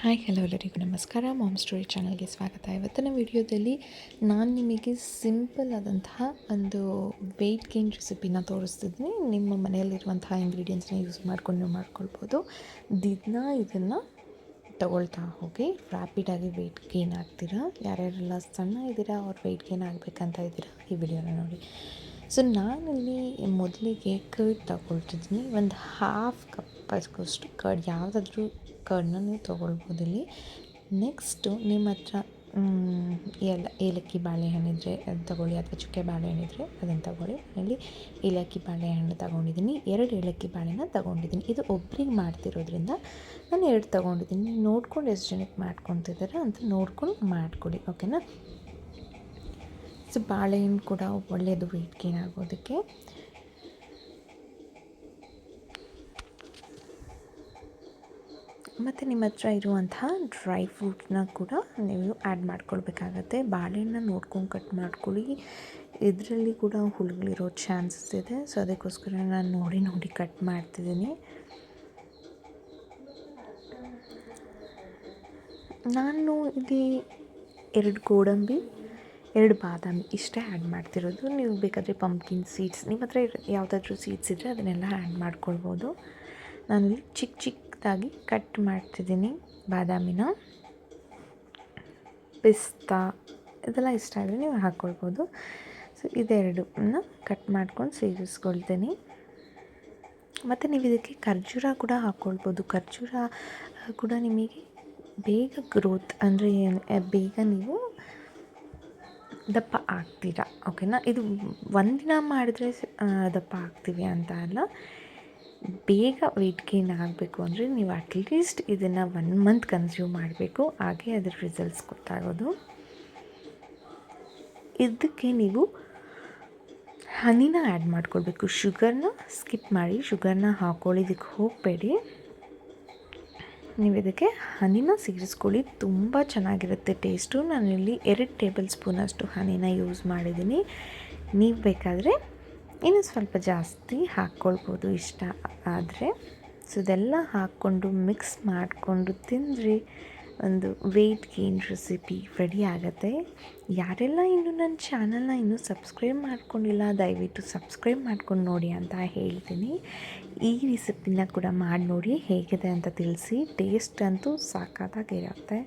Hi hello ಎಲ್ಲರಿಗೂ ನಮಸ್ಕಾರ. Ma'am story ಚಾನಲ್ಗೆ ಸ್ವಾಗತ. ಇವತ್ತಿನ ವಿಡಿಯೋದಲ್ಲಿ ನಾನು ನಿಮಗೆ ಸಿಂಪಲ್ ಆದಂತಹ ಒಂದು ವೆಯ್ಟ್ ಗೇನ್ ರೆಸಿಪಿನ ತೋರಿಸ್ತಿದ್ದೀನಿ. ನಿಮ್ಮ ಮನೆಯಲ್ಲಿರುವಂತಹ ಇಂಗ್ರೀಡಿಯೆಂಟ್ಸ್ನ ಯೂಸ್ ಮಾಡ್ಕೊಂಡು ನೀವು ಮಾಡ್ಕೊಳ್ಬೋದು. ದಿನ ಇದನ್ನು ತಗೊಳ್ತಾ ಹೋಗಿ ರ್ಯಾಪಿಡಾಗಿ ವೆಯ್ಟ್ ಗೇನ್ ಆಗ್ತೀರಾ. ಯಾರ್ಯಾರೆಲ್ಲ ಸಣ್ಣ ಇದ್ದೀರಾ ಅವ್ರು ವೆಯ್ಟ್ ಗೇನ್ ಆಗಬೇಕಂತ ಇದ್ದೀರಾ, ಈ ವಿಡಿಯೋನ ನೋಡಿ. ಸೊ ನಾನಿಲ್ಲಿ ಮೊದಲಿಗೆ ಕರ್ಡ್ ತಗೊಳ್ತಿದ್ದೀನಿ. ಒಂದು ಹಾಫ್ ಕಪ್ ಅಷ್ಟು ಕರ್ಡ್, ಯಾವುದಾದ್ರೂ ಕರ್ಡನ್ನ ನೀವು ತೊಗೊಳ್ಬೋದು ಇಲ್ಲಿ. ನೆಕ್ಸ್ಟು ನಿಮ್ಮ ಹತ್ರ ಏಲಕ್ಕಿ ಬಾಳೆಹಣ್ಣಿದ್ರೆ ಅದು ತೊಗೊಳ್ಳಿ, ಅಥವಾ ಚುಕ್ಕೆ ಬಾಳೆಹಣ್ಣಿದ್ರೆ ಅದನ್ನು ತೊಗೊಳ್ಳಿ. ಅಲ್ಲಿ ಏಲಕ್ಕಿ ಬಾಳೆಹಣ್ಣು ತೊಗೊಂಡಿದ್ದೀನಿ, 2 ಏಲಕ್ಕಿ ಬಾಳೆನ ತೊಗೊಂಡಿದ್ದೀನಿ. ಇದು ಒಬ್ರಿಗೆ ಮಾಡ್ತಿರೋದ್ರಿಂದ ನಾನು 2 ತೊಗೊಂಡಿದ್ದೀನಿ. ನೋಡ್ಕೊಂಡು ಎಷ್ಟು ಜನಕ್ಕೆ ಮಾಡ್ಕೊತಿದ್ದೀರ ಅಂತ ನೋಡ್ಕೊಂಡು ಮಾಡಿಕೊಡಿ, ಓಕೆನಾ. ಸೊ ಬಾಳೆಹಣ್ಣು ಕೂಡ ಒಳ್ಳೆಯದು ವೆಯ್ಟ್ ಗೇನ್ ಆಗೋದಕ್ಕೆ. ಮತ್ತು ನಿಮ್ಮ ಹತ್ರ ಇರುವಂತಹ ಡ್ರೈ ಫ್ರೂಟ್ನ ಕೂಡ ನೀವು ಆ್ಯಡ್ ಮಾಡ್ಕೊಳ್ಬೇಕಾಗತ್ತೆ. ಬಾಳೆಹಣ್ಣನ್ನ ನೋಡ್ಕೊಂಡು ಕಟ್ ಮಾಡ್ಕೊಳ್ಳಿ. ಇದರಲ್ಲಿ ಕೂಡ ಹುಳುಗಳಿರೋ ಚಾನ್ಸಸ್ ಇದೆ. ಸೊ ಅದಕ್ಕೋಸ್ಕರ ನಾನು ನೋಡಿ ಕಟ್ ಮಾಡ್ತಿದ್ದೀನಿ. ನಾನು ಇಲ್ಲಿ 2 ಗೋಡಂಬಿ, 2 ಬಾದಾಮಿ ಇಷ್ಟೇ ಆ್ಯಡ್ ಮಾಡ್ತಿರೋದು. ನೀವು ಬೇಕಾದರೆ ಪಂಪ್ಕಿನ್ ಸೀಡ್ಸ್, ನಿಮ್ಮ ಹತ್ರ ಯಾವುದಾದ್ರೂ ಸೀಡ್ಸ್ ಇದ್ದರೆ ಅದನ್ನೆಲ್ಲ ಆ್ಯಡ್ ಮಾಡ್ಕೊಳ್ಬೋದು. ನಾನಿಲ್ಲಿ ಚಿಕ್ಕದಾಗಿ ಕಟ್ ಮಾಡ್ತಿದ್ದೀನಿ ಬಾದಾಮಿನ. ಪಿಸ್ತಾ ಇದೆಲ್ಲ ಇಷ್ಟ ಆದರೆ ನೀವು ಹಾಕ್ಕೊಳ್ಬೋದು. ಸೊ ಇದೆರಡನ್ನ ಕಟ್ ಮಾಡ್ಕೊಂಡು ಸೇರಿಸ್ಕೊಳ್ತೀನಿ. ಮತ್ತು ನೀವು ಇದಕ್ಕೆ ಖರ್ಜೂರ ಕೂಡ ಹಾಕ್ಕೊಳ್ಬೋದು. ಖರ್ಜೂರ ಕೂಡ ನಿಮಗೆ ಬೇಗ ಗ್ರೋತ್, ಅಂದರೆ ಬೇಗ ನೀವು ದಪ್ಪ ಆಗ್ತೀರಾ, ಓಕೆನಾ. ಇದು ಒಂದಿನ ಮಾಡಿದ್ರೆ ದಪ್ಪ ಆಗ್ತೀವಿ ಅಂತ ಅಲ್ಲ. ಬೇಗ ವೆಯ್ಟ್ ಗೇನ್ ಆಗಬೇಕು ಅಂದರೆ ನೀವು ಅಟ್ಲೀಸ್ಟ್ ಇದನ್ನು 1 ಮಂತ್ ಕನ್ಸ್ಯೂಮ್ ಮಾಡಬೇಕು, ಹಾಗೆ ಅದರ ರಿಸಲ್ಟ್ಸ್ ಗೊತ್ತಾಗೋದು. ಇದಕ್ಕೆ ನೀವು ಹನಿನ ಆ್ಯಡ್ ಮಾಡ್ಕೊಳ್ಬೇಕು. ಶುಗರ್ನ ಸ್ಕಿಪ್ ಮಾಡಿ, ಶುಗರ್ನ ಹಾಕ್ಕೊಳ್ಳೋದಕ್ಕೆ ಹೋಗಬೇಡಿ. ನೀವು ಇದಕ್ಕೆ ಹನಿನ ಸೇರಿಸ್ಕೊಳ್ಳಿ, ತುಂಬ ಚೆನ್ನಾಗಿರುತ್ತೆ ಟೇಸ್ಟು. ನಾನಿಲ್ಲಿ 2 ಟೇಬಲ್ ಸ್ಪೂನಷ್ಟು ಹನಿನ ಯೂಸ್ ಮಾಡಿದ್ದೀನಿ. ನೀವು ಬೇಕಾದರೆ ಇನ್ನೂ ಸ್ವಲ್ಪ ಜಾಸ್ತಿ ಹಾಕ್ಕೊಳ್ಬೋದು ಇಷ್ಟ ಆದರೆ. ಸೊ ಇದೆಲ್ಲ ಹಾಕ್ಕೊಂಡು ಮಿಕ್ಸ್ ಮಾಡಿಕೊಂಡು ತಿಂದರೆ ಒಂದು ವೆಯ್ಟ್ ಗೇನ್ ರೆಸಿಪಿ ರೆಡಿ ಆಗುತ್ತೆ. ಯಾರೆಲ್ಲ ಇನ್ನೂ ನನ್ನ ಚಾನಲ್ನ ಇನ್ನೂ ಸಬ್ಸ್ಕ್ರೈಬ್ ಮಾಡ್ಕೊಂಡಿಲ್ಲ, ದಯವಿಟ್ಟು ಸಬ್ಸ್ಕ್ರೈಬ್ ಮಾಡ್ಕೊಂಡು ನೋಡಿ ಅಂತ ಹೇಳ್ತೀನಿ. ಈ ರೆಸಿಪಿನ ಕೂಡ ಮಾಡಿ ನೋಡಿ, ಹೇಗಿದೆ ಅಂತ ತಿಳಿಸಿ. ಟೇಸ್ಟ್ ಅಂತೂ ಸಾಕಾಗಿರುತ್ತೆ.